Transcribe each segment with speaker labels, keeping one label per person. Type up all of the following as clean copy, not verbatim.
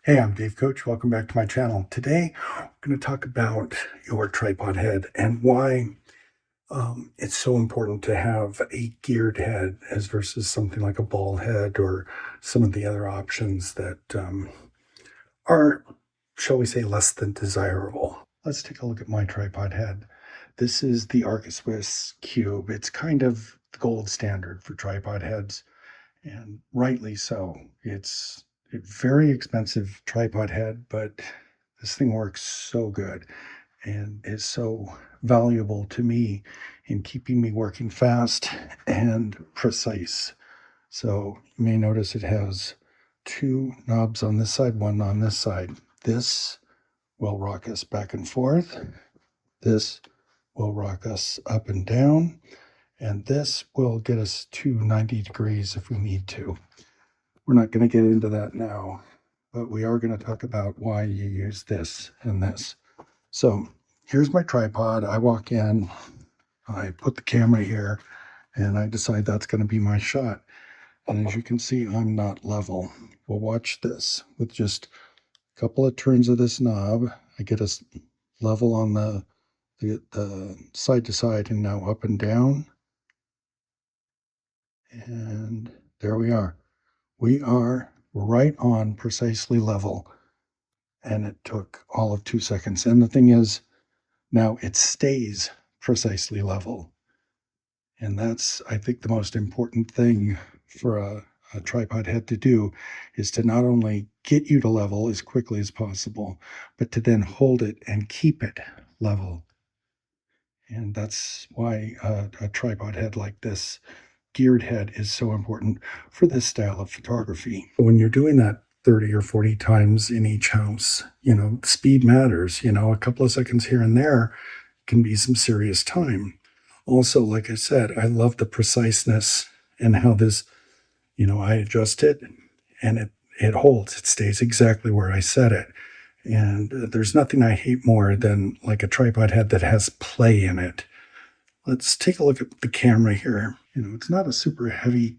Speaker 1: Hey, I'm Dave Koch. Welcome back to my channel. Today, we're going to talk about your tripod head and why it's so important to have a geared head as versus something like a ball head or some of the other options that are, shall we say, less than desirable. Let's take a look at my tripod head. This is the Arca-Swiss Cube. It's kind of the gold standard for tripod heads, and rightly so. It's a very expensive tripod head, but this thing works so good and is so valuable to me in keeping me working fast and precise. So you may notice it has two knobs on this side, one on this side. This will rock us back and forth. This will rock us up and down. And this will get us to 90 degrees if we need to. We're not going to get into that now, but we are going to talk about why you use this and this. So here's my tripod. I walk in, I put the camera here, and I decide that's going to be my shot. And as you can see, I'm not level. Well, watch this. With just a couple of turns of this knob, I get us level on the side to side and now up and down. And there we are. We are right on precisely level. And it took all of 2 seconds. And the thing is, now it stays precisely level. And that's, I think, the most important thing for a tripod head to do is to not only get you to level as quickly as possible, but to then hold it and keep it level. And that's why a tripod head like this geared head is so important for this style of photography. When you're doing that 30 or 40 times in each house, speed matters. A couple of seconds here and there can be some serious time. Also, like I said, I love the preciseness and how this, I adjust it and it holds. It stays exactly where I set it. And there's nothing I hate more than like a tripod head that has play in it. Let's take a look at the camera here. It's not a super heavy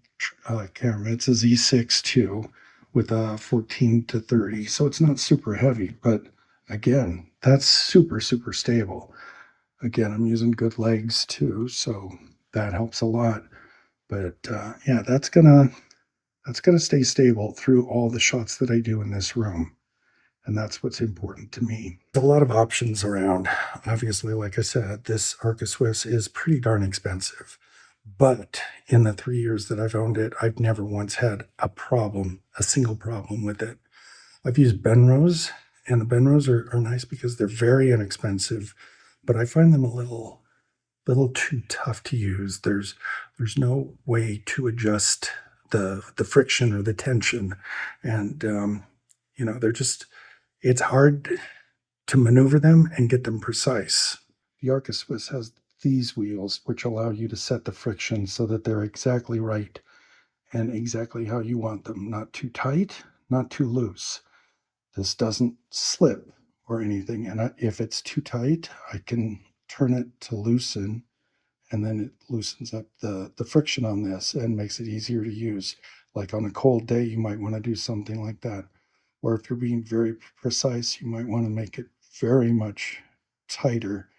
Speaker 1: camera. It's a Z6 II with a 14 to 30. So it's not super heavy, but again, that's super, super stable. Again, I'm using good legs too, so that helps a lot. But yeah, that's gonna stay stable through all the shots that I do in this room. And that's what's important to me. There's a lot of options around. Obviously, like I said, this Arca-Swiss is pretty darn expensive. But in the 3 years that I've owned it, I've never once had a single problem with it. I've used Benros, and the Benros are nice because they're very inexpensive, but I find them a little too tough to use. There's no way to adjust the friction or the tension, and they're just, it's hard to maneuver them and get them precise. The Arca-Swiss has these wheels, which allow you to set the friction so that they're exactly right and exactly how you want them. Not too tight, not too loose. This doesn't slip or anything. And if it's too tight, I can turn it to loosen, and then it loosens up the friction on this and makes it easier to use. Like on a cold day, you might want to do something like that. Or if you're being very precise, you might want to make it very much tighter,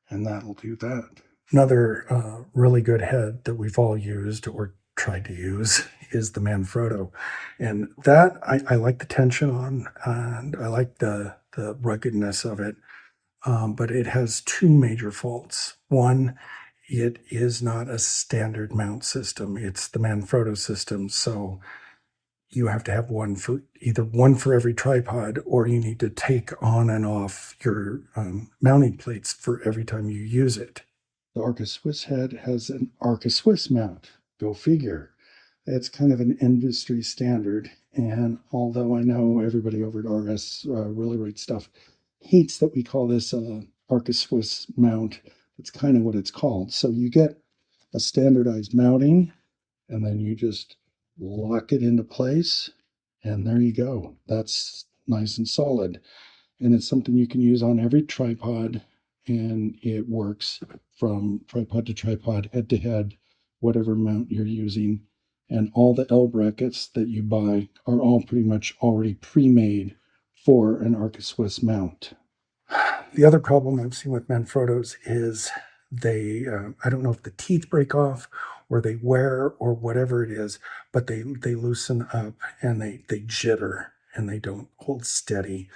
Speaker 1: and that'll do that. Another really good head that we've all used or tried to use is the Manfrotto. And that, I like the tension on, and I like the ruggedness of it. But it has two major faults. One, it is not a standard mount system. It's the Manfrotto system. So you have to have either one for every tripod, or you need to take on and off your mounting plates for every time you use it. The Arca-Swiss head has an Arca-Swiss mount. Go figure. It's kind of an industry standard. And although I know everybody over at RS Really Right Stuff hates that we call this Arca-Swiss mount, that's kind of what it's called. So you get a standardized mounting, and then you just lock it into place, and there you go. That's nice and solid. And it's something you can use on every tripod, and it works from tripod to tripod, head to head, whatever mount you're using. And all the L brackets that you buy are all pretty much already pre-made for an Arca-Swiss mount. The other problem I've seen with Manfrottos is they, I don't know if the teeth break off or they wear or whatever it is, but they loosen up and they jitter and they don't hold steady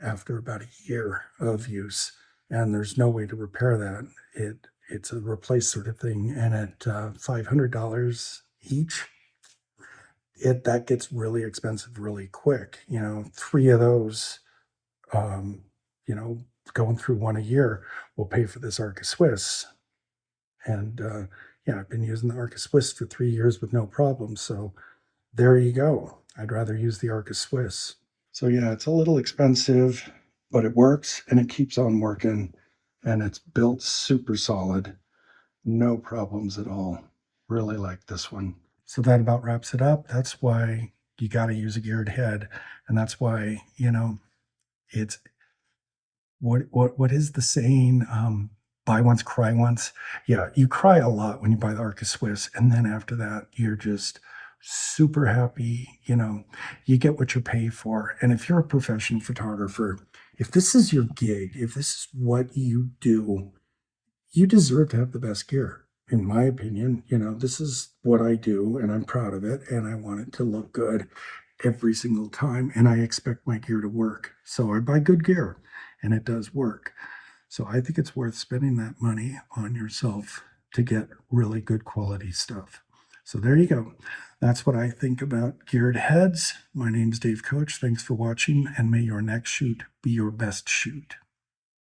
Speaker 1: after about a year of use. And there's no way to repair that. It's a replace sort of thing. And at $500 each, that gets really expensive really quick. You know, 3 of those, you know, going through one a year will pay for this Arca-Swiss. And yeah, I've been using the Arca-Swiss for 3 years with no problem. So there you go. I'd rather use the Arca-Swiss. So yeah, it's a little expensive, but it works and it keeps on working and it's built super solid. No problems at all. Really like this one. So that about wraps it up. That's why you got to use a geared head. And that's why, you know, it's what is the saying? Buy once, cry once. Yeah, you cry a lot when you buy the Arca-Swiss, and then after that, you're just super happy. You know, you get what you pay for. And if you're a professional photographer, if this is your gig, if this is what you do, you deserve to have the best gear. In my opinion, you know, this is what I do, and I'm proud of it, and I want it to look good every single time, and I expect my gear to work. So I buy good gear, and it does work. So I think it's worth spending that money on yourself to get really good quality stuff. So there you go. That's what I think about geared heads. My name's Dave Koch. Thanks for watching, and may your next shoot be your best shoot.